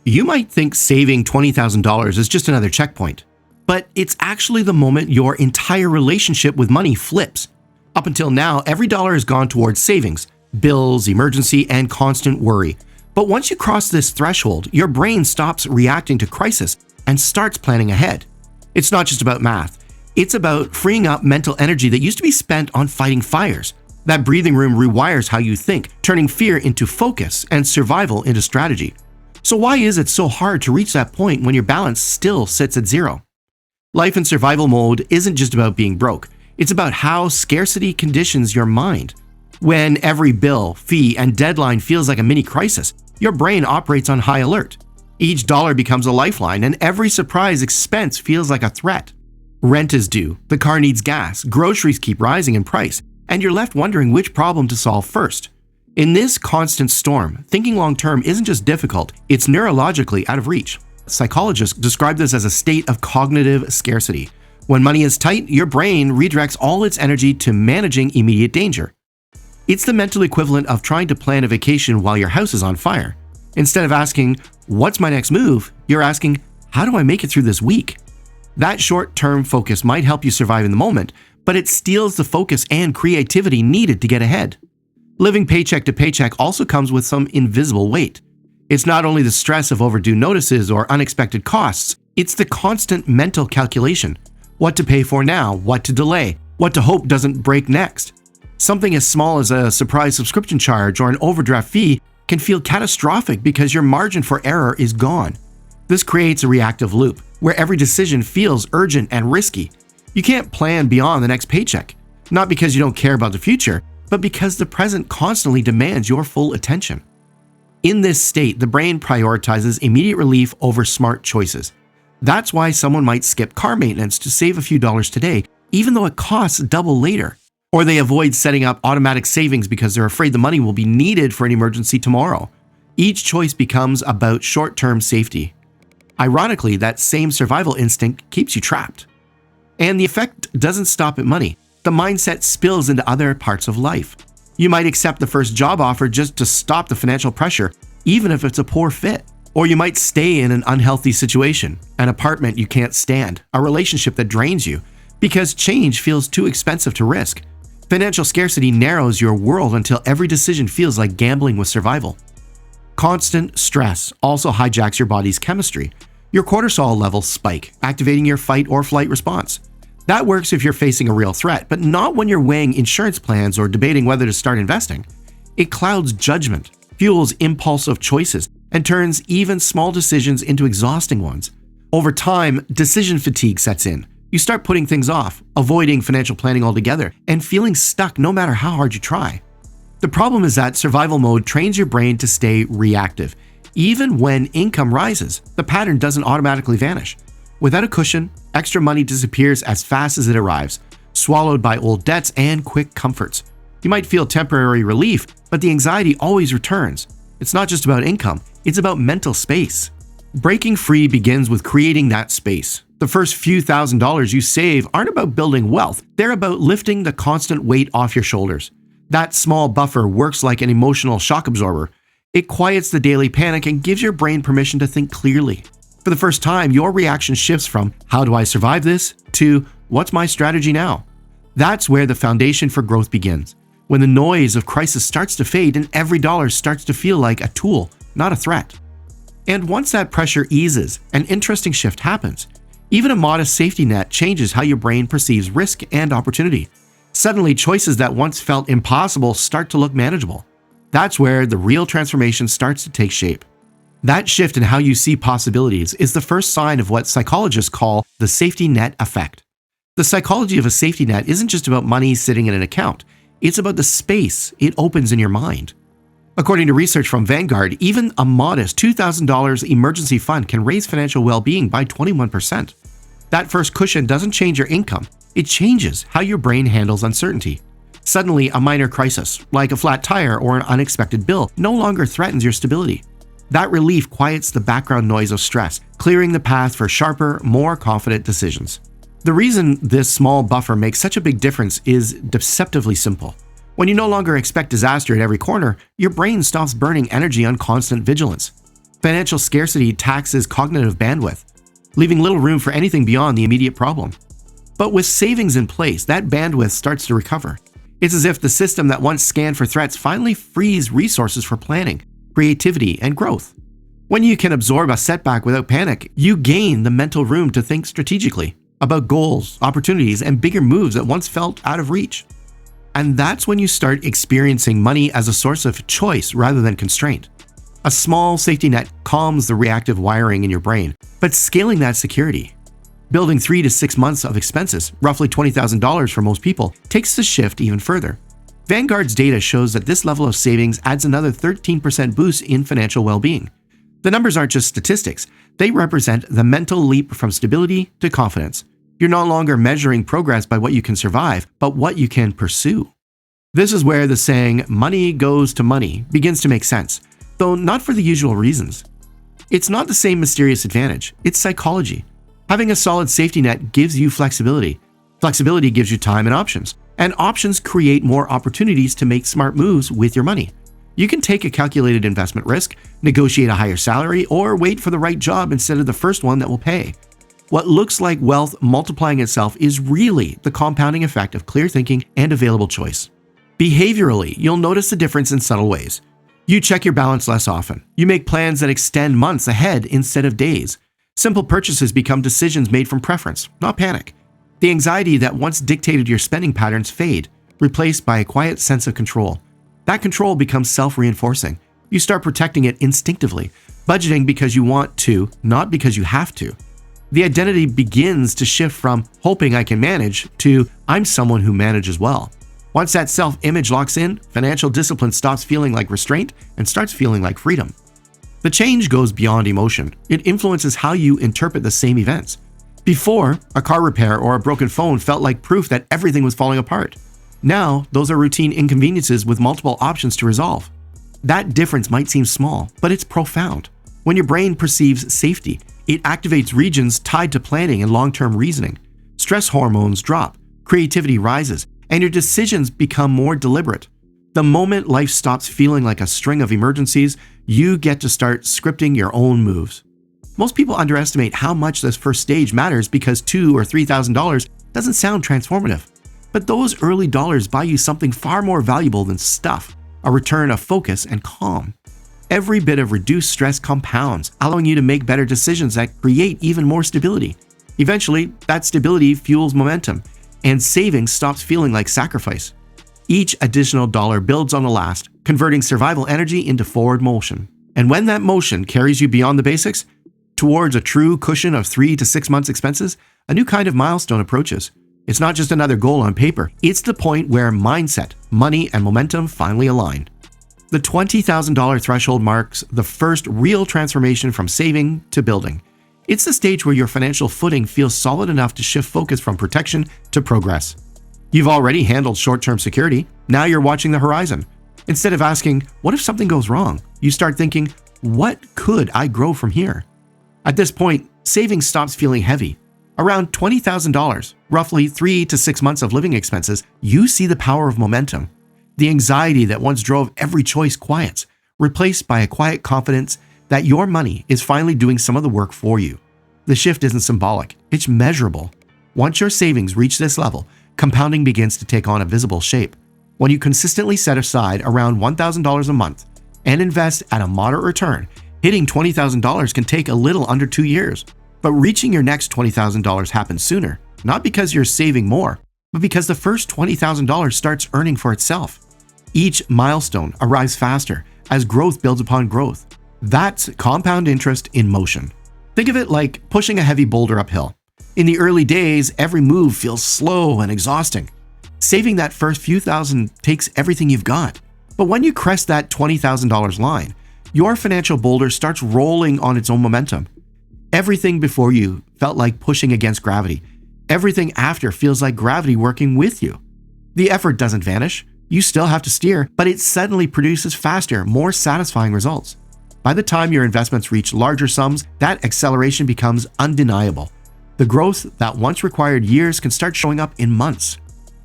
You might think saving $20,000 is just another checkpoint, but it's actually the moment your entire relationship with money flips. Up until now, every dollar has gone towards savings, bills, emergency, and constant worry. But once you cross this threshold, your brain stops reacting to crisis and starts planning ahead. It's not just about math. It's about freeing up mental energy that used to be spent on fighting fires. That breathing room rewires how you think, turning fear into focus and survival into strategy. So why is it so hard to reach that point when your balance still sits at zero? Life in survival mode isn't just about being broke. It's about how scarcity conditions your mind. When every bill, fee, and deadline feels like a mini crisis, your brain operates on high alert. Each dollar becomes a lifeline, and every surprise expense feels like a threat. Rent is due, the car needs gas, groceries keep rising in price, and you're left wondering which problem to solve first. In this constant storm, thinking long-term isn't just difficult, it's neurologically out of reach. Psychologists describe this as a state of cognitive scarcity. When money is tight, your brain redirects all its energy to managing immediate danger. It's the mental equivalent of trying to plan a vacation while your house is on fire. Instead of asking, "What's my next move?" you're asking, "How do I make it through this week?" That short-term focus might help you survive in the moment, but it steals the focus and creativity needed to get ahead. Living paycheck to paycheck also comes with some invisible weight. It's not only the stress of overdue notices or unexpected costs, it's the constant mental calculation. What to pay for now, what to delay, what to hope doesn't break next. Something as small as a surprise subscription charge or an overdraft fee can feel catastrophic because your margin for error is gone. This creates a reactive loop where every decision feels urgent and risky. You can't plan beyond the next paycheck, not because you don't care about the future, but because the present constantly demands your full attention. In this state, the brain prioritizes immediate relief over smart choices. That's why someone might skip car maintenance to save a few dollars today, even though it costs double later. Or they avoid setting up automatic savings because they're afraid the money will be needed for an emergency tomorrow. Each choice becomes about short-term safety. Ironically, that same survival instinct keeps you trapped. And the effect doesn't stop at money. The mindset spills into other parts of life. You might accept the first job offer just to stop the financial pressure, even if it's a poor fit. Or you might stay in an unhealthy situation, an apartment you can't stand, a relationship that drains you, because change feels too expensive to risk. Financial scarcity narrows your world until every decision feels like gambling with survival. Constant stress also hijacks your body's chemistry. Your cortisol levels spike, activating your fight or flight response. That works if you're facing a real threat, but not when you're weighing insurance plans or debating whether to start investing. It clouds judgment, fuels impulsive choices, and turns even small decisions into exhausting ones. Over time, decision fatigue sets in. You start putting things off, avoiding financial planning altogether, and feeling stuck no matter how hard you try. The problem is that survival mode trains your brain to stay reactive. Even when income rises, the pattern doesn't automatically vanish. Without a cushion, extra money disappears as fast as it arrives, swallowed by old debts and quick comforts. You might feel temporary relief, but the anxiety always returns. It's not just about income, it's about mental space. Breaking free begins with creating that space. The first few $1,000s you save aren't about building wealth, they're about lifting the constant weight off your shoulders. That small buffer works like an emotional shock absorber. It quiets the daily panic and gives your brain permission to think clearly. For the first time, your reaction shifts from, "How do I survive this?" to, "What's my strategy now?" That's where the foundation for growth begins. When the noise of crisis starts to fade and every dollar starts to feel like a tool, not a threat. And once that pressure eases, an interesting shift happens. Even a modest safety net changes how your brain perceives risk and opportunity. Suddenly, choices that once felt impossible start to look manageable. That's where the real transformation starts to take shape. That shift in how you see possibilities is the first sign of what psychologists call the safety net effect. The psychology of a safety net isn't just about money sitting in an account. It's about the space it opens in your mind. According to research from Vanguard, even a modest $2,000 emergency fund can raise financial well-being by 21%. That first cushion doesn't change your income. It changes how your brain handles uncertainty. Suddenly, a minor crisis, like a flat tire or an unexpected bill, no longer threatens your stability. That relief quiets the background noise of stress, clearing the path for sharper, more confident decisions. The reason this small buffer makes such a big difference is deceptively simple. When you no longer expect disaster at every corner, your brain stops burning energy on constant vigilance. Financial scarcity taxes cognitive bandwidth, leaving little room for anything beyond the immediate problem. But with savings in place, that bandwidth starts to recover. It's as if the system that once scanned for threats finally frees resources for planning, creativity, and growth. When you can absorb a setback without panic, you gain the mental room to think strategically about goals, opportunities, and bigger moves that once felt out of reach. And that's when you start experiencing money as a source of choice rather than constraint. A small safety net calms the reactive wiring in your brain, but scaling that security, building 3 to 6 months of expenses, roughly $20,000 for most people, takes the shift even further. Vanguard's data shows that this level of savings adds another 13% boost in financial well-being. The numbers aren't just statistics, they represent the mental leap from stability to confidence. You're no longer measuring progress by what you can survive, but what you can pursue. This is where the saying, money goes to money, begins to make sense, though not for the usual reasons. It's not the same mysterious advantage, it's psychology. Having a solid safety net gives you flexibility. Flexibility gives you time and options create more opportunities to make smart moves with your money. You can take a calculated investment risk, negotiate a higher salary, or wait for the right job instead of the first one that will pay. What looks like wealth multiplying itself is really the compounding effect of clear thinking and available choice. Behaviorally, you'll notice the difference in subtle ways. You check your balance less often. You make plans that extend months ahead instead of days. Simple purchases become decisions made from preference, not panic. The anxiety that once dictated your spending patterns fade, replaced by a quiet sense of control. That control becomes self-reinforcing. You start protecting it instinctively, budgeting because you want to, not because you have to. The identity begins to shift from hoping I can manage to I'm someone who manages well. Once that self-image locks in, financial discipline stops feeling like restraint and starts feeling like freedom. The change goes beyond emotion. It influences how you interpret the same events. Before, a car repair or a broken phone felt like proof that everything was falling apart. Now, those are routine inconveniences with multiple options to resolve. That difference might seem small, but it's profound. When your brain perceives safety, it activates regions tied to planning and long-term reasoning. Stress hormones drop, creativity rises, and your decisions become more deliberate. The moment life stops feeling like a string of emergencies, you get to start scripting your own moves. Most people underestimate how much this first stage matters because $2,000 or $3,000 doesn't sound transformative. But those early dollars buy you something far more valuable than stuff, a return of focus and calm. Every bit of reduced stress compounds, allowing you to make better decisions that create even more stability. Eventually, that stability fuels momentum, and savings stops feeling like sacrifice. Each additional dollar builds on the last, converting survival energy into forward motion. And when that motion carries you beyond the basics, towards a true cushion of 3 to 6 months expenses, a new kind of milestone approaches. It's not just another goal on paper, it's the point where mindset, money, and momentum finally align. The $20,000 threshold marks the first real transformation from saving to building. It's the stage where your financial footing feels solid enough to shift focus from protection to progress. You've already handled short-term security, now you're watching the horizon. Instead of asking, what if something goes wrong? You start thinking, what could I grow from here? At this point, savings stops feeling heavy. Around $20,000, roughly 3 to 6 months of living expenses, you see the power of momentum. The anxiety that once drove every choice quiets, replaced by a quiet confidence that your money is finally doing some of the work for you. The shift isn't symbolic, it's measurable. Once your savings reach this level, compounding begins to take on a visible shape. When you consistently set aside around $1,000 a month and invest at a moderate return, hitting $20,000 can take a little under 2 years. But reaching your next $20,000 happens sooner, not because you're saving more, but because the first $20,000 starts earning for itself. Each milestone arrives faster as growth builds upon growth. That's compound interest in motion. Think of it like pushing a heavy boulder uphill. In the early days, every move feels slow and exhausting. Saving that first few thousand takes everything you've got. But when you crest that $20,000 line, your financial boulder starts rolling on its own momentum. Everything before you felt like pushing against gravity. Everything after feels like gravity working with you. The effort doesn't vanish. You still have to steer, but it suddenly produces faster, more satisfying results. By the time your investments reach larger sums, that acceleration becomes undeniable. The growth that once required years can start showing up in months.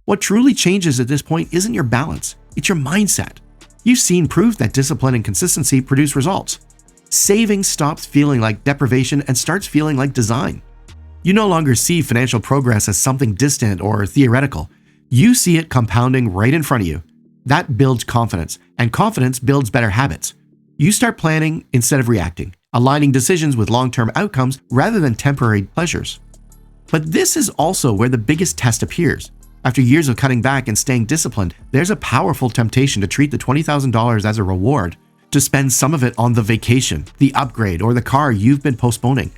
What truly changes at this point isn't your balance, it's your mindset. You've seen proof that discipline and consistency produce results. Saving stops feeling like deprivation and starts feeling like design. You no longer see financial progress as something distant or theoretical. You see it compounding right in front of you. That builds confidence, and confidence builds better habits. You start planning instead of reacting, aligning decisions with long-term outcomes rather than temporary pleasures. But this is also where the biggest test appears. After years of cutting back and staying disciplined, there's a powerful temptation to treat the $20,000 as a reward, to spend some of it on the vacation, the upgrade, or the car you've been postponing.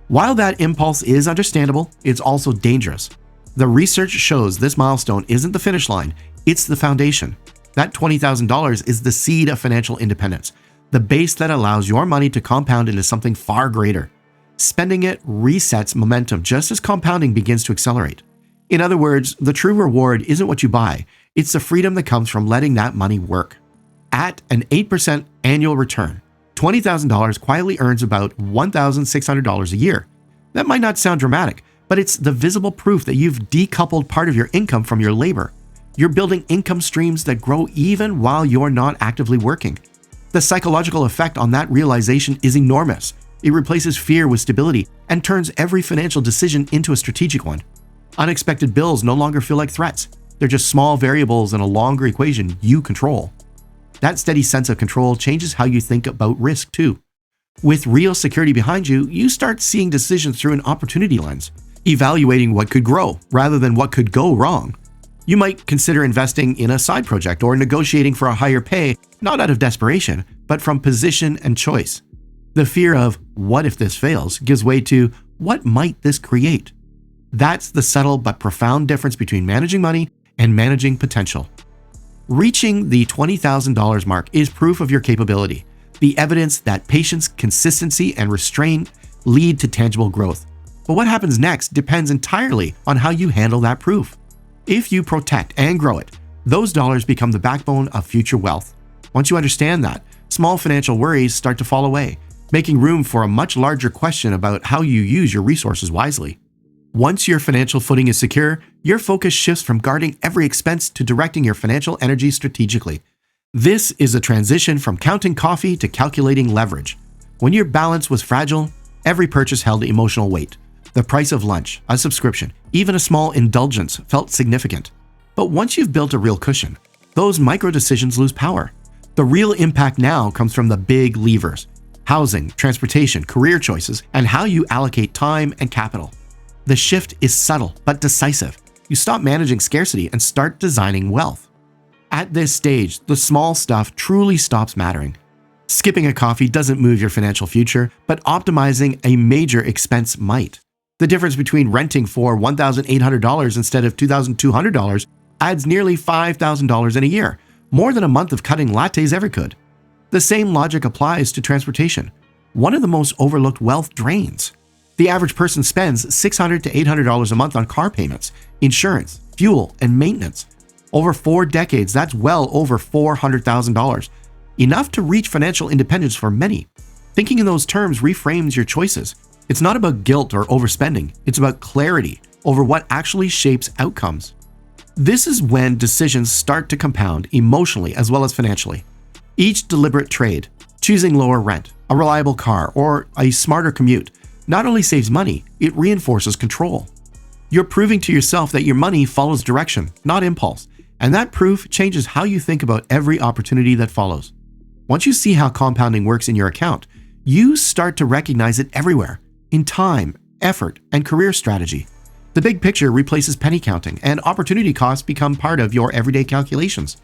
While that impulse is understandable, it's also dangerous. The research shows this milestone isn't the finish line, it's the foundation. That $20,000 is the seed of financial independence, the base that allows your money to compound into something far greater. Spending it resets momentum just as compounding begins to accelerate. In other words, the true reward isn't what you buy, it's the freedom that comes from letting that money work. At an 8% annual return, $20,000 quietly earns about $1,600 a year. That might not sound dramatic, but it's the visible proof that you've decoupled part of your income from your labor. You're building income streams that grow even while you're not actively working. The psychological effect on that realization is enormous. It replaces fear with stability and turns every financial decision into a strategic one. Unexpected bills no longer feel like threats. They're just small variables in a longer equation you control. That steady sense of control changes how you think about risk too. With real security behind you, you start seeing decisions through an opportunity lens, evaluating what could grow rather than what could go wrong. You might consider investing in a side project or negotiating for a higher pay, not out of desperation, but from position and choice. The fear of what if this fails gives way to what might this create? That's the subtle but profound difference between managing money and managing potential. Reaching the $20,000 mark is proof of your capability, the evidence that patience, consistency, and restraint lead to tangible growth. But what happens next depends entirely on how you handle that proof. If you protect and grow it, those dollars become the backbone of future wealth. Once you understand that, small financial worries start to fall away, making room for a much larger question about how you use your resources wisely. Once your financial footing is secure, your focus shifts from guarding every expense to directing your financial energy strategically. This is a transition from counting coffee to calculating leverage. When your balance was fragile, every purchase held emotional weight. The price of lunch, a subscription, even a small indulgence felt significant. But once you've built a real cushion, those micro decisions lose power. The real impact now comes from the big levers: housing, transportation, career choices, and how you allocate time and capital. The shift is subtle but decisive. You stop managing scarcity and start designing wealth. At this stage, the small stuff truly stops mattering. Skipping a coffee doesn't move your financial future, but optimizing a major expense might. The difference between renting for $1,800 instead of $2,200 adds nearly $5,000 in a year, more than a month of cutting lattes ever could. The same logic applies to transportation, one of the most overlooked wealth drains. The average person spends $600 to $800 a month on car payments, insurance, fuel, and maintenance. Over 4 decades, that's well over $400,000, enough to reach financial independence for many. Thinking in those terms reframes your choices. It's not about guilt or overspending, it's about clarity over what actually shapes outcomes. This is when decisions start to compound emotionally as well as financially. Each deliberate trade, choosing lower rent, a reliable car, or a smarter commute, not only saves money, it reinforces control. You're proving to yourself that your money follows direction, not impulse, and that proof changes how you think about every opportunity that follows. Once you see how compounding works in your account, you start to recognize it everywhere, in time, effort, and career strategy. The big picture replaces penny counting, and opportunity costs become part of your everyday calculations.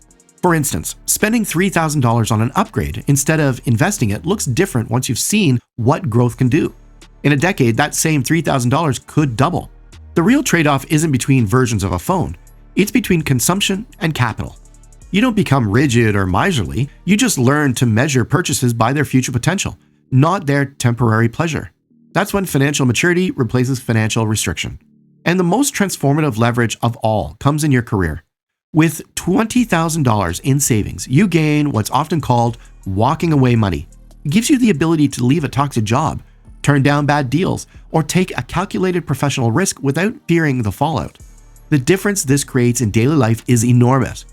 For instance, spending $3,000 on an upgrade instead of investing it looks different once you've seen what growth can do. In a decade, that same $3,000 could double. The real trade-off isn't between versions of a phone, it's between consumption and capital. You don't become rigid or miserly, you just learn to measure purchases by their future potential, not their temporary pleasure. That's when financial maturity replaces financial restriction. And the most transformative leverage of all comes in your career. With $20,000 in savings, you gain what's often called walking away money. It gives you the ability to leave a toxic job, turn down bad deals, or take a calculated professional risk without fearing the fallout. The difference this creates in daily life is enormous.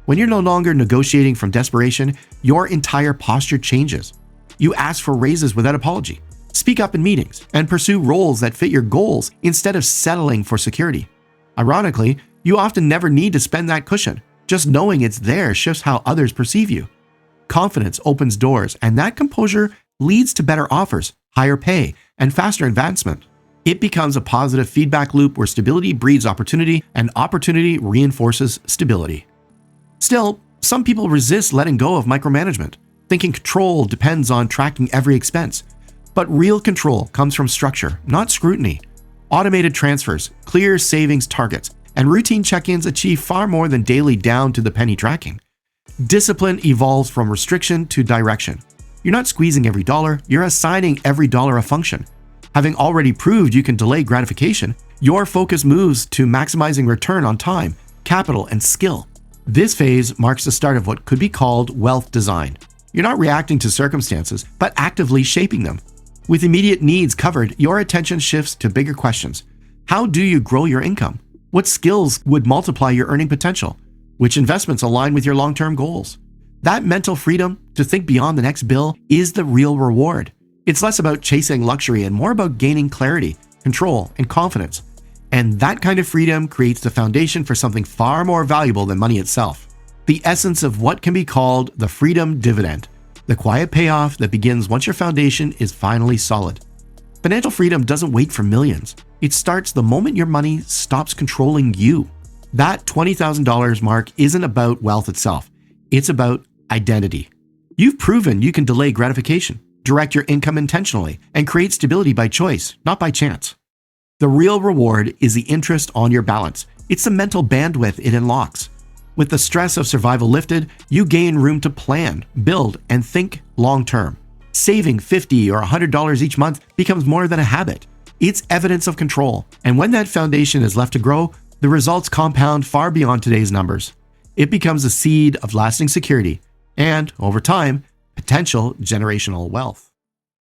When you're no longer negotiating from desperation, your entire posture changes. You ask for raises without apology, speak up in meetings, and pursue roles that fit your goals instead of settling for security. Ironically, you often never need to spend that cushion. Just knowing it's there shifts how others perceive you. Confidence opens doors, and that composure leads to better offers, higher pay, and faster advancement. It becomes a positive feedback loop where stability breeds opportunity and opportunity reinforces stability. Still, some people resist letting go of micromanagement, thinking control depends on tracking every expense. But real control comes from structure, not scrutiny. Automated transfers, clear savings targets, and routine check-ins achieve far more than daily down-to-the-penny tracking. Discipline evolves from restriction to direction. You're not squeezing every dollar, you're assigning every dollar a function. Having already proved you can delay gratification, your focus moves to maximizing return on time, capital, and skill. This phase marks the start of what could be called wealth design. You're not reacting to circumstances, but actively shaping them. With immediate needs covered, your attention shifts to bigger questions. How do you grow your income? What skills would multiply your earning potential? Which investments align with your long-term goals? That mental freedom to think beyond the next bill is the real reward. It's less about chasing luxury and more about gaining clarity, control, and confidence. And that kind of freedom creates the foundation for something far more valuable than money itself. The essence of what can be called the freedom dividend, the quiet payoff that begins once your foundation is finally solid. Financial freedom doesn't wait for millions. It starts the moment your money stops controlling you. That $20,000 mark isn't about wealth itself. It's about identity. You've proven you can delay gratification, direct your income intentionally, and create stability by choice, not by chance. The real reward is the interest on your balance. It's the mental bandwidth it unlocks. With the stress of survival lifted, you gain room to plan, build, and think long-term. Saving $50 or $100 each month becomes more than a habit. It's evidence of control. And when that foundation is left to grow, the results compound far beyond today's numbers. It becomes a seed of lasting security and, over time, potential generational wealth.